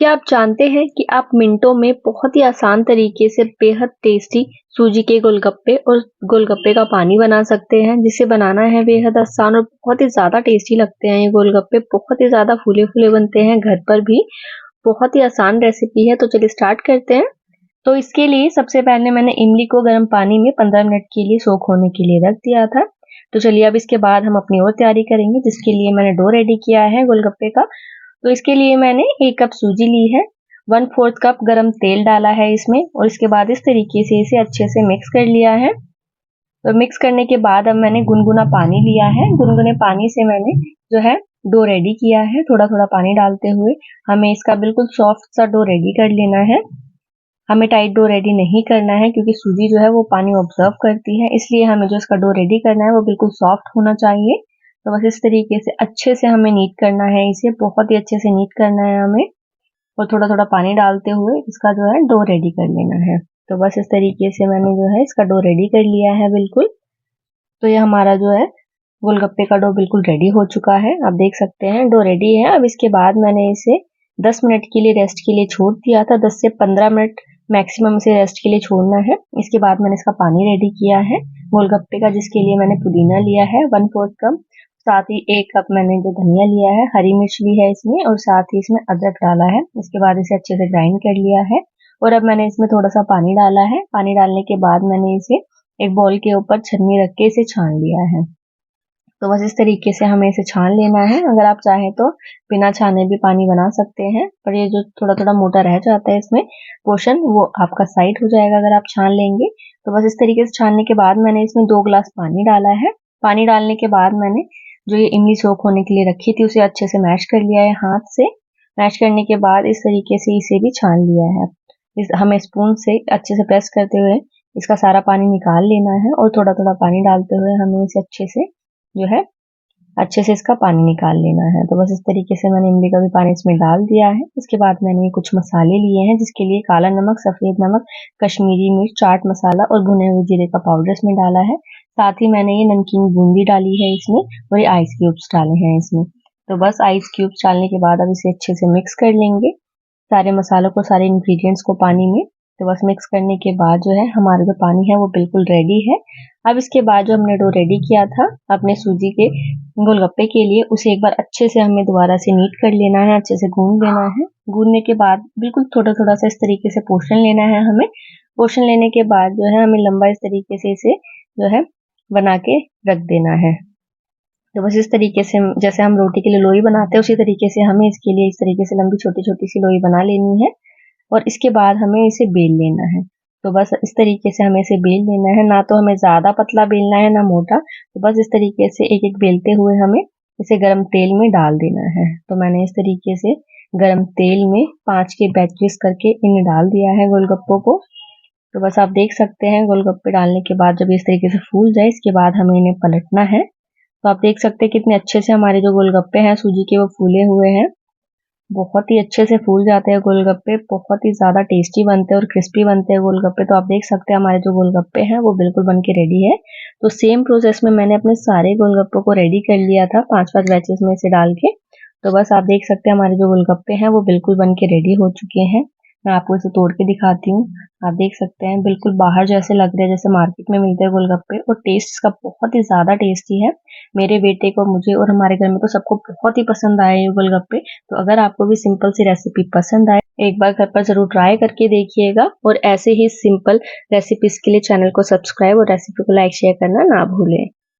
क्या आप जानते हैं कि आप मिनटों में बहुत ही आसान तरीके से बेहद टेस्टी सूजी के गोलगप्पे और गोलगप्पे का पानी बना सकते हैं, जिसे बनाना है बेहद आसान और बहुत ही ज़्यादा टेस्टी लगते हैं। ये गोलगप्पे बहुत ही ज़्यादा फूले-फूले बनते हैं घर पर भी। बहुत ही आसान रेसिपी है, तो चलिए स्टार्ट करते हैं। तो इसके लिए सबसे पहले मैंने इमली को गर्म पानी में 15 मिनट के लिए सोक होने के लिए रख दिया था। तो चलिए अब इसके बाद हम अपनी और तैयारी करेंगे, जिसके लिए मैंने डो रेडी किया है गोलगप्पे का। तो इसके लिए मैंने 1 कप सूजी ली है, 1/4 कप गरम तेल डाला है इसमें और इसके बाद इस तरीके से इसे अच्छे से मिक्स कर लिया है। तो मिक्स करने के बाद अब मैंने गुनगुना पानी लिया है। गुनगुने पानी से मैंने जो है डो रेडी किया है। थोड़ा-थोड़ा पानी डालते हुए हमें इसका बिल्कुल सॉफ्ट सा डो रेडी कर लेना है। हमें टाइट डो रेडी नहीं करना है, क्योंकि सूजी जो है वो पानी ऑब्जर्व करती है, इसलिए हमें जो इसका डो रेडी करना है वो बिल्कुल सॉफ्ट होना चाहिए। तो बस इस तरीके से अच्छे से हमें नीट करना है, इसे बहुत ही अच्छे से नीट करना है हमें, और थोड़ा-थोड़ा पानी डालते हुए इसका जो है डो रेडी कर लेना है। तो बस इस तरीके से मैंने जो है इसका डो रेडी कर लिया है बिल्कुल। तो ये हमारा जो है गोलगप्पे का डो बिल्कुल रेडी हो चुका है। आप देख सकते हैं डो रेडी है। अब इसके बाद मैंने इसे 10 मिनट के लिए रेस्ट के लिए छोड़ दिया था। 10 से 15 मिनट मैक्सिमम इसे रेस्ट के लिए छोड़ना है। इसके बाद मैंने इसका पानी रेडी किया है गोलगप्पे का, जिसके लिए मैंने पुदीना लिया है 1/4 कप, साथ ही 1 कप मैंने जो धनिया लिया है, हरी मिर्च ली है इसमें, और साथ ही इसमें अदरक डाला है। इसके बाद इसे अच्छे से ग्राइंड कर लिया है और अब मैंने इसमें थोड़ा सा पानी डाला है। पानी डालने के बाद मैंने इसे एक बाउल के ऊपर छन्नी रख के इसे छान लिया है। तो बस इस तरीके से हमें इसे छान लेना है। अगर आप चाहें तो बिना छाने भी पानी बना सकते हैं, पर ये जो थोड़ा-थोड़ा मोटा रह जाता है इसमें पोर्शन, वो आपका साइड हो जाएगा अगर आप छान लेंगे। तो बस इस तरीके से छानने के बाद मैंने इसमें 2 ग्लास पानी डाला है। पानी डालने के बाद मैंने जो ये इमली सोक होने के लिए रखी थी, उसे अच्छे से मैश कर लिया है हाथ से। मैश करने के बाद इस तरीके से इसे भी छान लिया है। हमें स्पून से अच्छे से प्रेस करते हुए इसका सारा पानी निकाल लेना है, और थोड़ा-थोड़ा पानी डालते हुए हमें इसे अच्छे से जो है अच्छे से इसका पानी निकाल लेना है। तो बस इस तरीके से मैंने इमली का भी पानी इसमें डाल दिया है। इसके बाद मैंने कुछ मसाले लिए हैं, जिसके लिए काला नमक, सफ़ेद नमक, कश्मीरी मिर्च, चाट मसाला और भुने हुए जीरे का पाउडर इसमें डाला है। साथ ही मैंने ये नमकीन बूंदी डाली है इसमें, और ये आइस क्यूब्स डाले हैं इसमें। तो बस आइस क्यूब्स डालने के बाद अब इसे अच्छे से मिक्स कर लेंगे, सारे मसालों को, सारे इंग्रेडिएंट्स को पानी में। तो बस मिक्स करने के बाद जो है हमारा जो पानी है वो बिल्कुल रेडी है। अब इसके बाद जो हमने डो रेडी किया था अपने सूजी के गोलगप्पे के लिए, उसे एक बार अच्छे से हमें दोबारा से नीट कर लेना है, अच्छे से गूंद लेना है। गूंदने के बाद बिल्कुल थोड़ा-थोड़ा सा इस तरीके से पोर्शन लेना है हमें। पोर्शन लेने के बाद जो है हमें लंबा इस तरीके से इसे जो है बना के रख देना है। तो बस इस तरीके से जैसे हम रोटी के लिए लोई बनाते हैं, उसी तरीके से हमें इसके लिए इस तरीके से लंबी छोटी-छोटी सी लोई बना लेनी है, और इसके बाद हमें इसे बेल लेना है। तो बस इस तरीके से हमें इसे बेल लेना है, ना तो हमें ज़्यादा पतला बेलना है ना मोटा। तो बस इस तरीके से एक-एक बेलते हुए हमें इसे गरम तेल में डाल देना है। तो मैंने इस तरीके से गरम तेल में 5 के बैचेस करके इन्हें डाल दिया है गोलगप्पों को। तो बस आप देख सकते हैं गोलगप्पे डालने के बाद जब इस तरीके से फूल जाए, इसके बाद हमें इन्हें पलटना है। तो आप देख सकते हैं कितने अच्छे से हमारे जो गोलगप्पे हैं सूजी के, वो फूले हुए हैं। बहुत ही अच्छे से फूल जाते हैं गोलगप्पे, बहुत ही ज़्यादा टेस्टी बनते हैं और क्रिस्पी बनते हैं गोलगप्पे। तो आप देख सकते हैं हमारे जो गोलगप्पे हैं वो बिल्कुल बन के रेडी है। तो सेम प्रोसेस में मैंने अपने सारे गोलगप्पों को रेडी कर लिया था 5-5 बैचेस में इसे डाल के। तो बस आप देख सकते हैं हमारे जो गोलगप्पे हैं वो बिल्कुल बन के रेडी हो चुके हैं। मैं आपको इसे तोड़ के दिखाती हूँ। आप देख सकते हैं बिल्कुल बाहर जैसे लग रहे हैं, जैसे मार्केट में मिलते हैं गोलगप्पे, और टेस्ट इसका बहुत ही ज़्यादा टेस्टी है। मेरे बेटे को, मुझे और हमारे घर में तो सबको बहुत ही पसंद आए ये गोलगप्पे। तो अगर आपको भी सिंपल सी रेसिपी पसंद आए, एक बार घर पर ज़रूर ट्राई करके देखिएगा, और ऐसे ही सिंपल रेसिपीज़ के लिए चैनल को सब्सक्राइब और रेसिपी को लाइक शेयर करना ना भूलें।